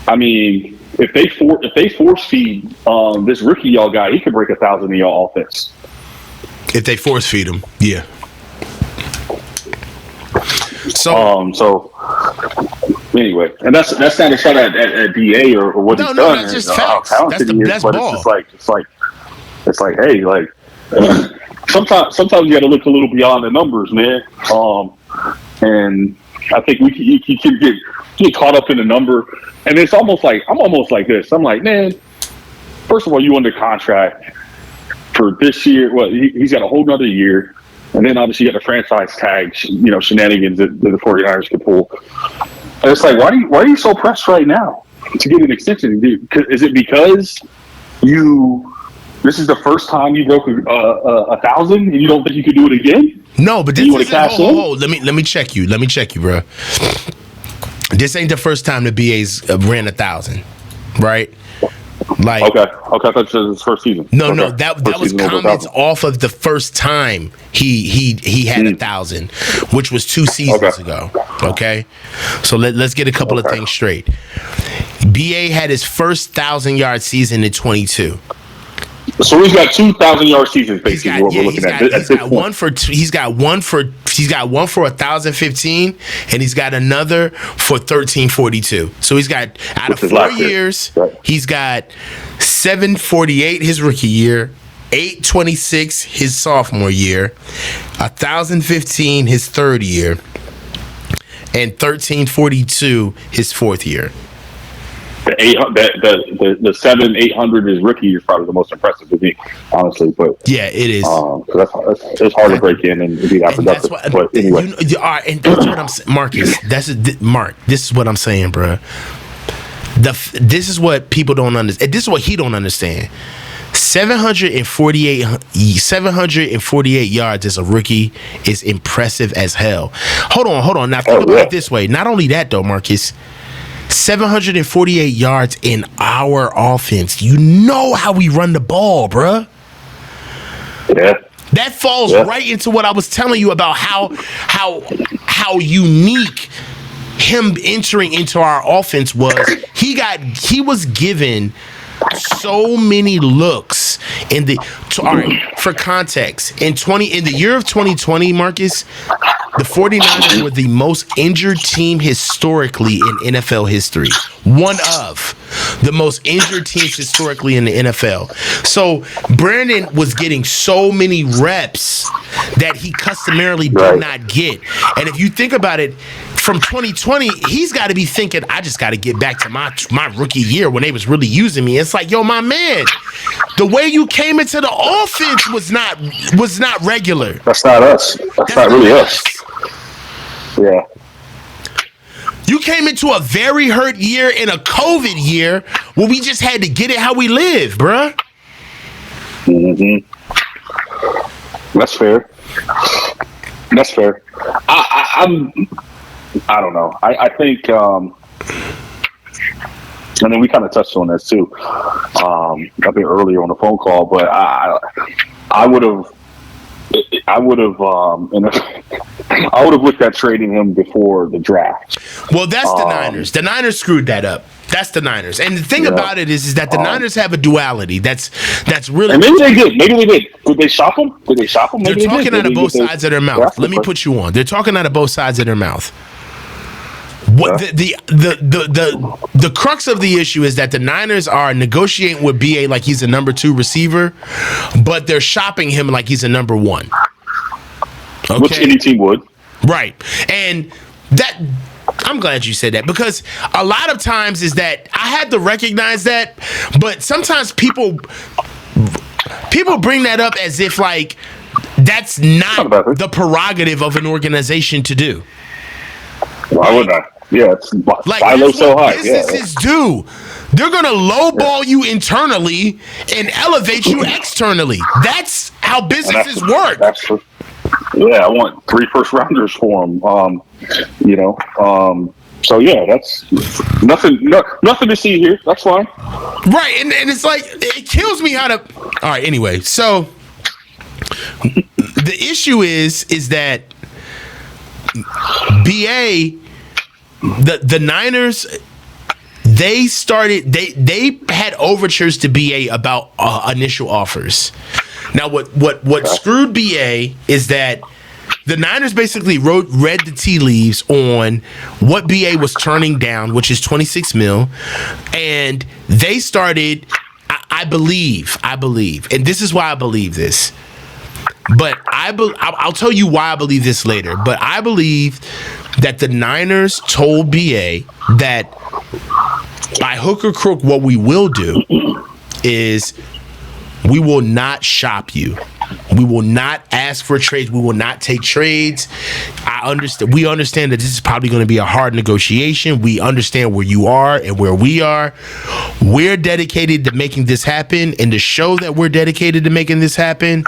I mean, if they force feed this rookie y'all guy, he could break 1,000 in y'all offense. If they force feed him, yeah. So anyway, and that's not a shot at DA or what he's done. No, that's just facts. That's ball. It's like, hey, like sometimes you got to look a little beyond the numbers, man. And I think you can get caught up in the number, and it's almost like I'm almost like this. I'm like, man, first of all, you under contract for this year. Well, he's got a whole nother year. And then obviously you got the franchise tag, shenanigans that the 49ers could pull. And it's like, why are you so pressed right now to get an extension? Is it because this is the first time you broke 1,000 and you don't think you could do it again? No, but this is hold. Let me check you. Let me check you, bro. This ain't the first time the BA's ran 1,000, right? Like, okay, I thought it was his first season. No, Okay. that First was season over comments 1,000. off of the first time he had 1,000, which was 2 seasons ago. Okay, so let's get a couple of things straight. BA had his first 1,000-yard season in 22. So he's got 2,000-yard seasons. Basically, what we're looking at. He's got one for 1,015, and he's got another for 1,342. So he's got out of 4 years, he's got 748 his rookie year, 826 his sophomore year, 1,015 his third year, and 1,342 his fourth year. The 700-800 is rookie is probably the most impressive to me, honestly. But yeah, it is. It's hard to break in and be that productive. But anyway, all right, and that's what I'm saying, Marcus. Mark. This is what I'm saying, bro. This is what people don't understand. This is what he don't understand. 748 yards as a rookie is impressive as hell. Hold on. Now think about it this way. Not only that though, Marcus. 748 yards in our offense. You know how we run the ball, bruh. Yeah. That falls right into what I was telling you about how unique him entering into our offense was. He was given so many looks all right, for context, in the year of 2020, Marcus, the 49ers were the most injured team historically in NFL history. One of the most injured teams historically in the NFL. So Brandon was getting so many reps that he customarily did not get. And if you think about it, from 2020, he's got to be thinking, I just got to get back to my rookie year when they was really using me. It's like, yo, my man, the way you came into the offense was not regular. That's not us. That's not really us. Yeah. You came into a very hurt year in a COVID year where we just had to get it how we live, bruh. Mm-hmm. That's fair. I don't know. I think, and then we kind of touched on this too, a bit earlier on the phone call. But I would have looked at trading him before the draft. Well, that's the Niners. The Niners screwed that up. That's the Niners. And the thing about it is that the Niners have a duality. That's really. And maybe they did. Did they shop him? They're talking out of both sides of their mouth. Let me put you on. They're talking out of both sides of their mouth. What the crux of the issue is that the Niners are negotiating with BA like he's a number 2 receiver, but they're shopping him like he's a number 1. Okay? Which any team would. Right. And that, I'm glad you said that, because a lot of times is that I had to recognize that, but sometimes people bring that up as if like that's not the prerogative of an organization to do. Why would I? Yeah, it's like buy low, sell high. Businesses do. They're gonna lowball you internally and elevate you externally. That's how businesses work. That's true. Yeah, I want 3 first-rounders for them. So yeah, that's nothing to see here. That's fine. Right, and it's like it kills me how to. All right, anyway, so the issue is that BA. The Niners, they had overtures to BA about initial offers. Now, what screwed BA is that the Niners basically read the tea leaves on what BA was turning down, which is $26 million, and they started. I believe, and this is why I believe this. But I'll tell you why I believe this later. But I believe that the Niners told BA that by hook or crook, what we will do is we will not shop you. We will not ask for trades. We will not take trades. We understand that this is probably going to be a hard negotiation. We understand where you are and where we are. We're dedicated to making this happen. And to show that we're dedicated to making this happen,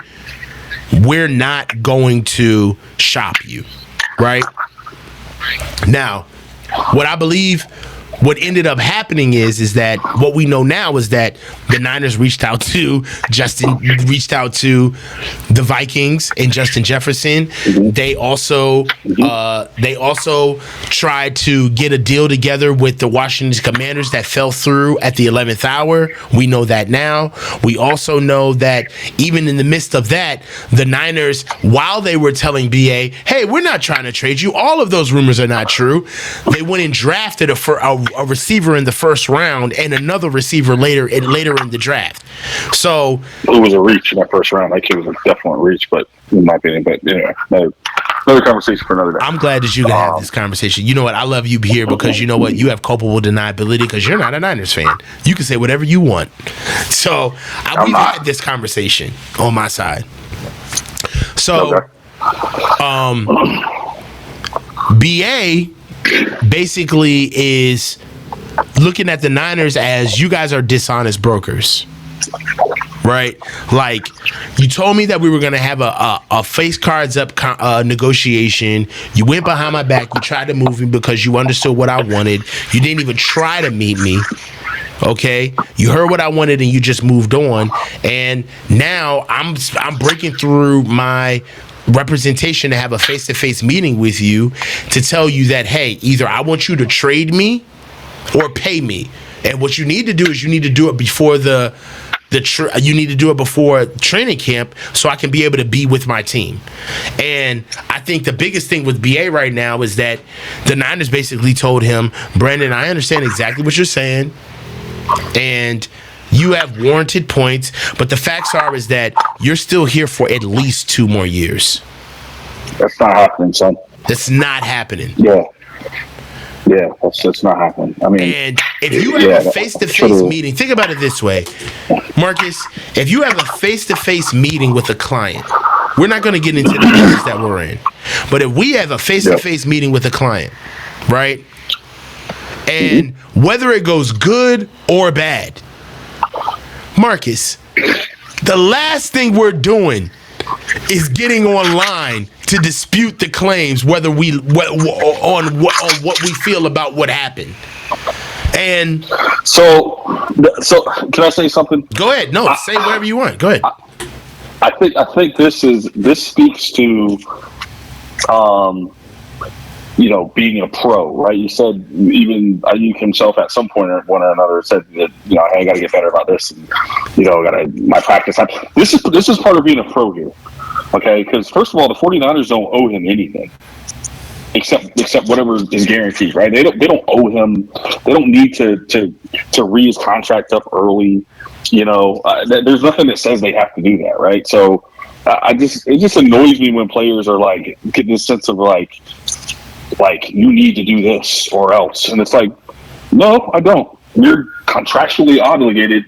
we're not going to shop you, right? Now, what I believe what ended up happening is that what we know now is that the Niners reached out to the Vikings and Justin Jefferson. They also tried to get a deal together with the Washington Commanders that fell through at the 11th hour. We know that now. We also know that even in the midst of that, the Niners, while they were telling BA, hey, we're not trying to trade you, all of those rumors are not true, they went and drafted a receiver in the first round and another receiver later in the draft. So it was a reach in that first round. That kid was a definite reach, but in my opinion, but yeah, another conversation for another day. I'm glad that you can have this conversation. You know what? I love you here because you know what? You have culpable deniability because you're not a Niners fan. You can say whatever you want. So we've had this conversation on my side. So, BA basically is looking at the Niners as you guys are dishonest brokers, right? Like, you told me that we were going to have a face cards up negotiation. You went behind my back. You tried to move me because you understood what I wanted. You didn't even try to meet me. Okay, you heard what I wanted and you just moved on. And now I'm breaking through my representation to have a face-to-face meeting with you to tell you that, hey, either I want you to trade me or pay me. And what you need to do is you need to do it before you need to do it before training camp so I can be able to be with my team. And I think the biggest thing with BA right now is that the Niners basically told him, Brandon, I understand exactly what you're saying, and you have warranted points, but the facts are is that you're still here for at least 2 more years. That's not happening, son. That's not happening. Yeah, that's not happening. I mean, and if you have a face-to-face meeting, think about it this way, Marcus. If you have a face-to-face meeting with a client, we're not going to get into the business that we're in, but if we have a face-to-face meeting with a client, right, and whether it goes good or bad, Marcus, the last thing we're doing is getting online to dispute the claims, whether on what we feel about what happened. And so can I say something? Go ahead. No, say whatever you want. Go ahead. I think this speaks to being a pro, right? You said even Aiyuk himself at some point or one or another said that, hey, I got to get better about this, and my practice. This is part of being a pro here, okay? Because first of all, the 49ers don't owe him anything except whatever is guaranteed, right? They don't owe him. They don't need to re his contract up early. There's nothing that says they have to do that, right? So it just annoys me when players are like getting this sense of like you need to do this or else, and it's like, no, I don't. You're contractually obligated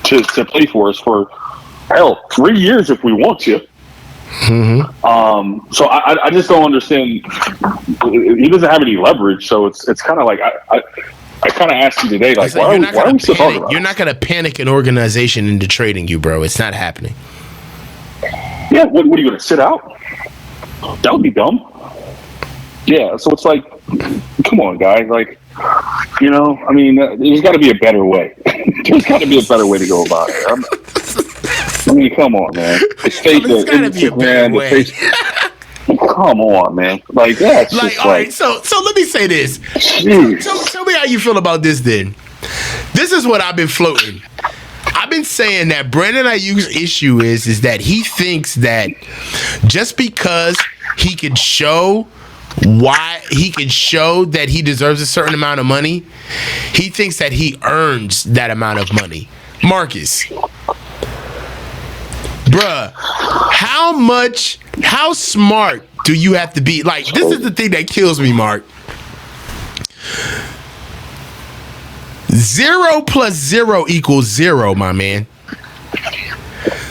to play for us for 3 years if we want you. So I just don't understand. He doesn't have any leverage, so it's kind of like I kind of asked you today, like, why are we still talking about? You're not going to panic an organization into trading you, bro. It's not happening. Yeah, what are you going to sit out? That would be dumb. Yeah, so it's like, come on, guys. Like, I mean, there's got to be a better way. There's got to be a better way to go about it. I mean, come on, man. There's got to be a better way. Come on, man. Like, that's like, all right, so let me say this. Tell me how you feel about this then. This is what I've been floating. I've been saying that Brandon Aiyuk's issue is that he thinks that just because he can show that he deserves a certain amount of money, he thinks that he earns that amount of money. Marcus, bruh, how smart do you have to be? Like, this is the thing that kills me, Mark. 0 + 0 = 0, my man.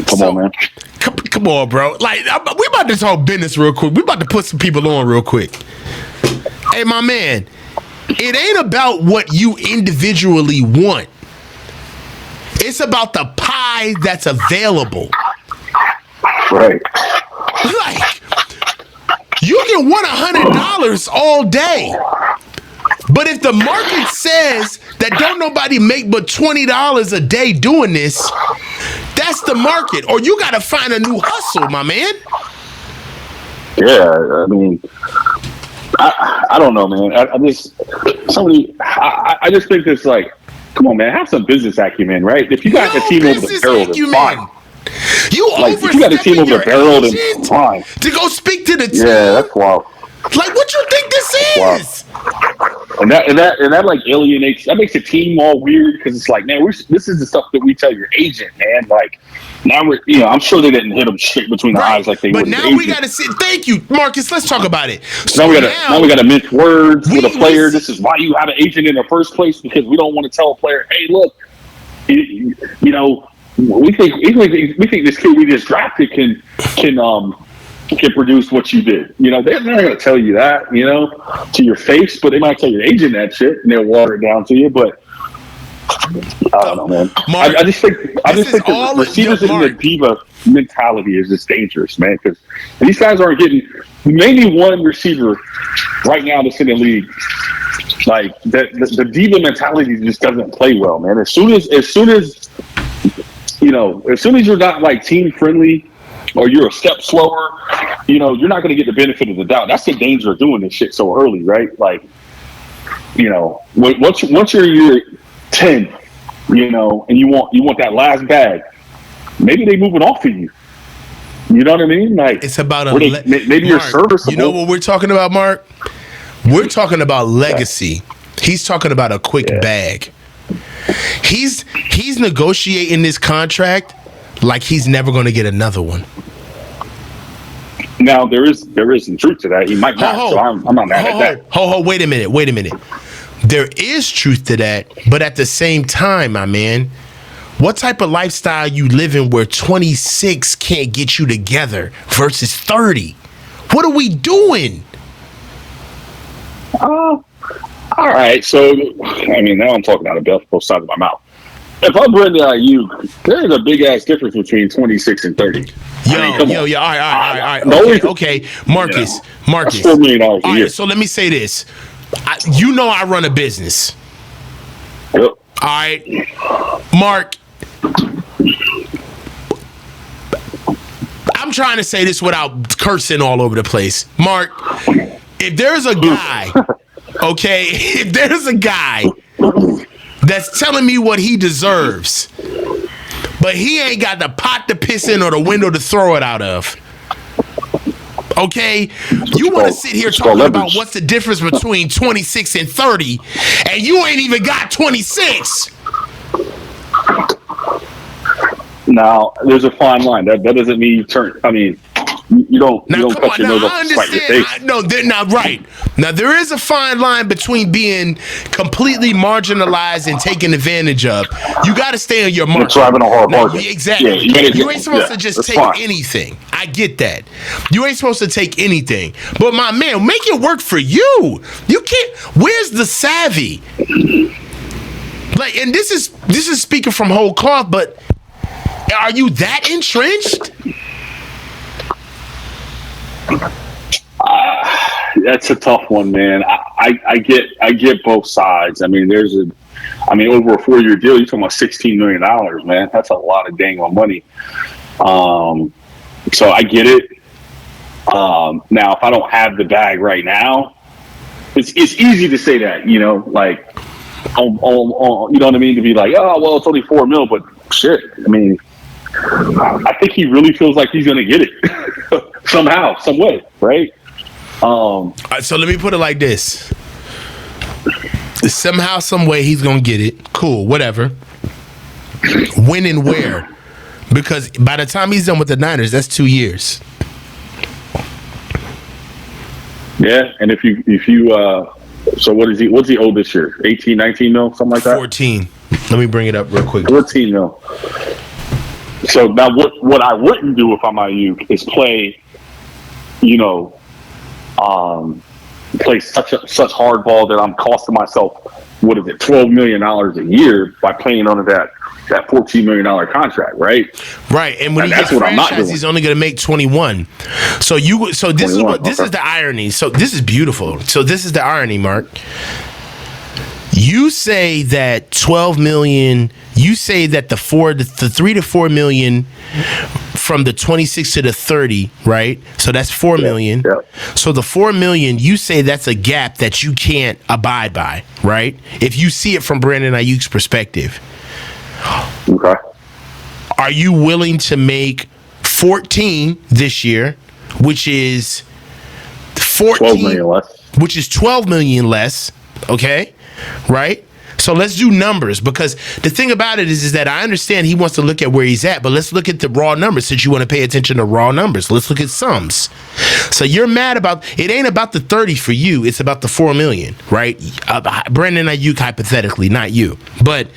Come on, man. Come on, bro. Like, we about to talk business real quick. We about to put some people on real quick. Hey, my man, it ain't about what you individually want. It's about the pie that's available. Right. Like, you can want $100 all day. But if the market says that don't nobody make but $20 a day doing this, that's the market. Or you got to find a new hustle, my man. Yeah, I mean, I don't know, man. I just think it's like, come on, man, have some business acumen, right? If you got a team over the barrel, then fine. If you got a team over the barrel, then fine. To go speak to the team. Yeah, that's wild. Like, what you think this is? And that like alienates. That makes the team all weird because it's like, man, this is the stuff that we tell your agent, man. Like, now we're, I'm sure they didn't hit them straight between the eyes like they would. But now we got to sit. Thank you, Marcus. Let's talk about it. So now we got to mince words with a player. This is why you have an agent in the first place, because we don't want to tell a player, hey, look, we think this kid we just drafted can produce what you did. They're not going to tell you that, to your face, but they might tell your agent that shit and they'll water it down to you. But I don't know, man. Mark, I just think the receivers in the diva mentality is just dangerous, man, because these guys aren't getting maybe one receiver right now that's in the league. Like the diva mentality just doesn't play well, man. As soon as you're not like team friendly, or you're a step slower, you're not going to get the benefit of the doubt. That's the danger of doing this shit so early, right? Like, once you're year 10, and you want that last bag, maybe they moving off of you. You know what I mean? Like, it's about maybe you're serviceable. You know what we're talking about, Mark? We're talking about legacy. He's talking about a quick bag. He's negotiating this contract like he's never going to get another one. Now there is some truth to that. He might not. So I'm not mad at that. Wait a minute. There is truth to that, but at the same time, my man, what type of lifestyle you living where 26 can't get you together versus 30? What are we doing? All right. So I mean, now I'm talking out of both sides of my mouth. If I'm Brandon Aiyuk, there's a big ass difference between 26 and 30. All right. Okay. Marcus. That's $4 million a year. Right, so let me say this. I run a business. Yep. All right. Mark, I'm trying to say this without cursing all over the place. Mark, if there's a guy, if there's a guy that's telling me what he deserves, but he ain't got the pot to piss in or the window to throw it out of. Okay? You want to sit here talking about what's the difference between 26 and 30, and you ain't even got 26. Now, there's a fine line. That doesn't mean you turn. I mean, you don't cut your nose off to spite your face. They're not right. Now, there is a fine line between being completely marginalized and taken advantage of. You got to stay on your mark. Driving a hard bargain. Exactly. You ain't supposed to just take anything. I get that. You ain't supposed to take anything. But my man, make it work for you. You can't. Where's the savvy? Like, and this is speaking from whole cloth, but are you that entrenched? That's a tough one, man. I get both sides. I mean, over a 4-year deal, you're talking about $16 million, man. That's a lot of dang on money. So I get it. Now, if I don't have the bag right now, it's easy to say that, like, you know what I mean? To be like, oh, well, it's only $4 million, but shit. I mean, I think he really feels like he's going to get it somehow, some way, right? So let me put it like this. Somehow, some way, he's going to get it. Cool, whatever. When and where? Because by the time he's done with the Niners, that's 2 years. Yeah, and if you so what is he? What's he owe this year? 18, 19 mil, something like that. 14. Let me bring it up real quick. 14 mil. So now, what I wouldn't do if I'm Aiyuk is play, play such hardball that I'm costing myself, what is it, $12 million a year by playing under that $14 million contract, right? Right, and when he gets franchised, he's only going to make 21. So this is the irony. So this is beautiful. So this is the irony, Mark. You say that 12 million. You say that the 3 to 4 million from the 26 to the 30, right? So that's 4 million. Yeah. So the 4 million, you say that's a gap that you can't abide by, right? If you see it from Brandon Aiyuk's perspective. Okay. Are you willing to make 14 this year, which is 12 million less. which is 12 million less, okay? Right? So let's do numbers, because the thing about it is that I understand he wants to look at where he's at, but let's look at the raw numbers since you want to pay attention to raw numbers. Let's look at sums. So you're mad about, it ain't about the 30 for you, it's about the 4 million, right? Brandon Aiyuk hypothetically, not you. But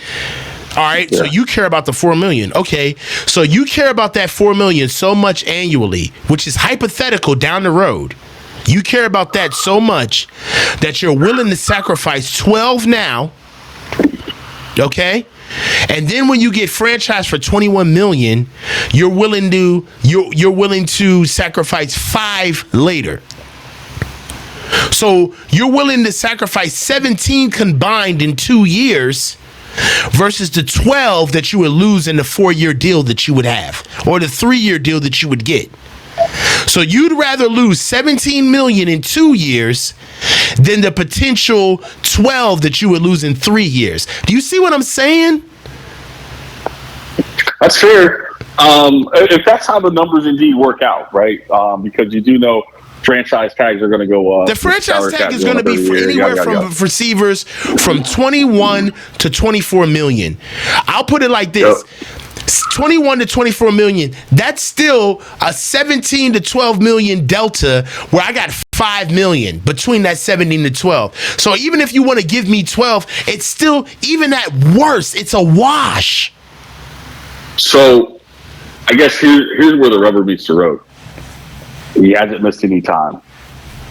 all right, yeah. So you care about the 4 million. Okay, so you care about that 4 million so much annually, which is hypothetical down the road. You care about that so much that you're willing to sacrifice 12 now. Okay, and then when you get franchised for 21 million, you're willing to sacrifice 5 later. So you're willing to sacrifice 17 combined in 2 years versus the 12 that you would lose in the 4-year deal that you would have, or the 3-year deal that you would get. So you'd rather lose 17 million in 2 years than the potential 12 that you would lose in 3 years. Do you see what I'm saying? That's fair. If that's how the numbers indeed work out, right? Because you do know franchise tags are going to go up. The franchise tag is going to be for anywhere from receivers from 21 to 24 million. I'll put it like this. Yep. 21 to 24 million, that's still a 17 to 12 million delta where I got 5 million between that 17 to 12. So even if you want to give me 12, it's still, even at worst, it's a wash. So I guess here's where the rubber meets the road. He hasn't missed any time,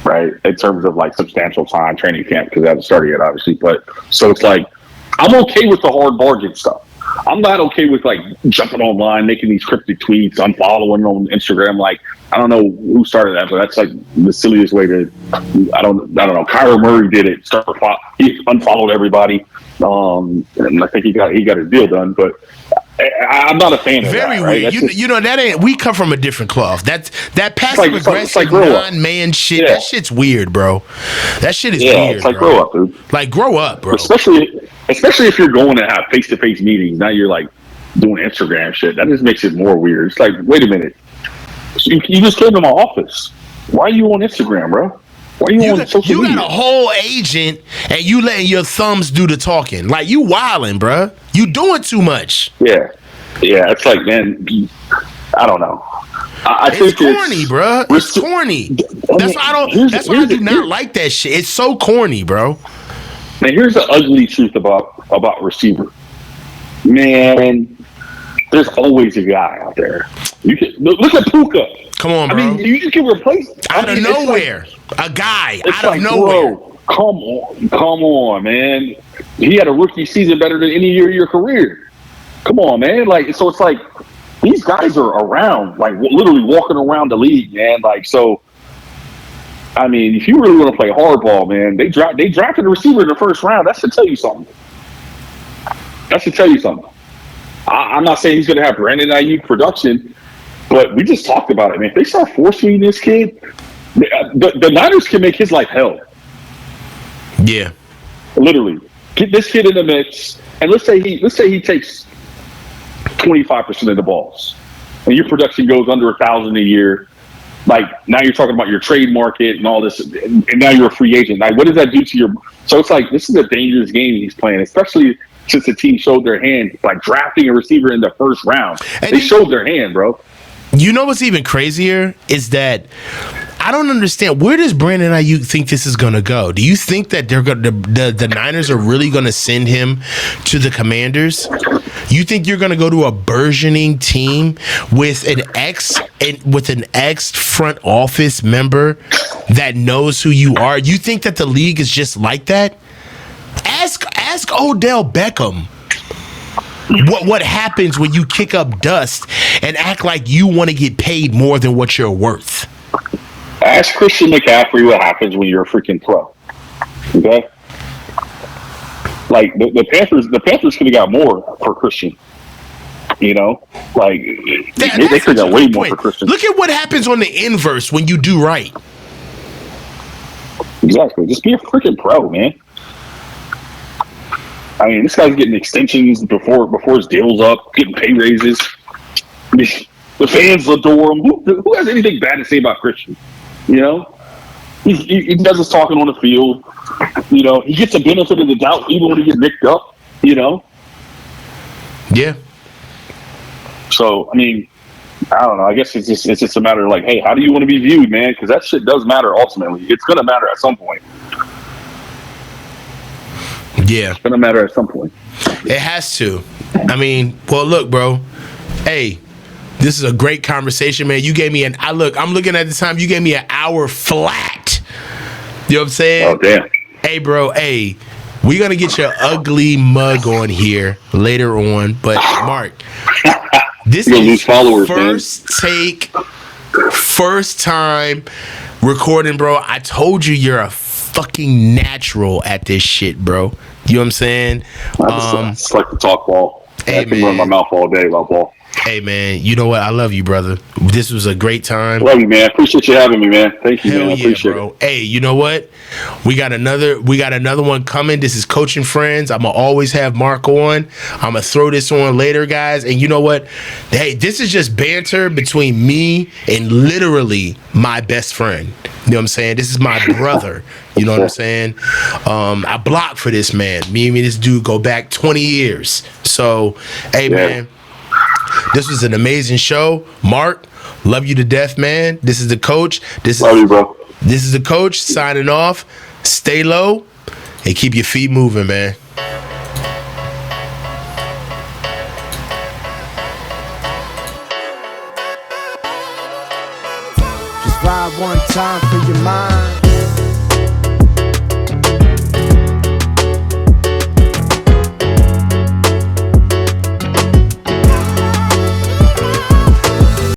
right? In terms of like substantial time, training camp, because it hasn't started yet, obviously. But so it's like, I'm okay with the hard bargain stuff. I'm not okay with like jumping online, making these cryptic tweets, unfollowing on Instagram. Like, I don't know who started that, but that's like the silliest way to. I don't know. Kyler Murray did it. He unfollowed everybody, and I think he got his deal done. But I'm not a fan of that. Very weird. Right? You know that ain't. We come from a different cloth. That's passive aggressive non-man shit. Yeah. That shit's weird, bro. That shit is weird. It's like bro. Grow up, dude. Like grow up, bro. Especially if you're going to have face-to-face meetings. Now you're like doing Instagram shit. That just makes it more weird. It's like, wait a minute. You just came to my office. Why are you on Instagram, bro? Why are you on social media? You got a whole agent and you letting your thumbs do the talking. Like, you wilding, bro. You doing too much. Yeah. It's like, man, I don't know. I think it's corny, bro. It's corny. That's why I do not like that shit. It's so corny, bro. Now, here's the ugly truth about receiver. Man, there's always a guy out there. You can look at Puka. Come on, bro. I mean, you just get replaced out of nowhere. Like, a guy out of nowhere. Bro, come on, man. He had a rookie season better than any year of your career. Come on, man. Like, so it's like these guys are around, like literally walking around the league, man. Like, so. I mean, if you really want to play hardball, man, they drafted a receiver in the first round. That should tell you something. I'm not saying he's going to have Brandon Aiyuk production, but we just talked about it, man. If they start force-feeding this kid, the Niners can make his life hell. Yeah. Literally. Get this kid in the mix, and let's say he takes 25% of the balls, and your production goes under 1,000 a year. Like, now you're talking about your trade market and all this, and now you're a free agent. Like, what does that do to your – so it's like this is a dangerous game he's playing, especially since the team showed their hand, like drafting a receiver in the first round. They showed their hand, bro. You know what's even crazier is that I don't understand. Where does Brandon Aiyuk think this is going to go? Do you think that the Niners are really going to send him to the Commanders? You think you're going to go to a burgeoning team with an ex front office member that knows who you are? You think that the league is just like that? Ask Odell Beckham what happens when you kick up dust and act like you want to get paid more than what you're worth. Ask Christian McCaffrey what happens when you're a freaking pro. Okay? Like the Panthers could have got more for Christian. You know, like they could have got way more for Christian. Look at what happens on the inverse when you do right. Exactly. Just be a freaking pro, man. I mean, this guy's getting extensions before his deal's up, getting pay raises. The fans adore him. Who has anything bad to say about Christian? You know, he does his talking on the field. You know, he gets a benefit of the doubt even when he gets nicked up. You know. Yeah. So I mean, I don't know. I guess it's just a matter of like, hey, how do you want to be viewed, man? Because that shit does matter ultimately. It's gonna matter at some point. Yeah, it's gonna matter at some point. It has to. I mean, well, look, bro. Hey, this is a great conversation, man. You gave me I'm looking at the time. You gave me an hour flat. You know what I'm saying? Oh, damn. Hey, bro. Hey, we're gonna get your ugly mug on here later on. But Mark, this is first time recording, bro. I told you you're a fucking natural at this shit, bro. You know what I'm saying? I just like to talk ball. Hey, I can run my mouth all day about ball. Hey, man, you know what? I love you, brother. This was a great time. Love you, man. Appreciate you having me, man. Thank you, Hell man. I yeah, appreciate bro. it. Hey, you know what? We got another one coming. This is Coaching Friends. I'm going to always have Mark on. I'm going to throw this on later, guys. And you know what? Hey, this is just banter between me and literally my best friend. You know what I'm saying? This is my brother. You know what I'm saying? I blocked for this man. Me and this dude go back 20 years. So, hey, man. This was an amazing show. Mark, love you to death, man. This is the coach. Love you, bro. This is the coach signing off. Stay low and keep your feet moving, man. Just vibe one time for your mind.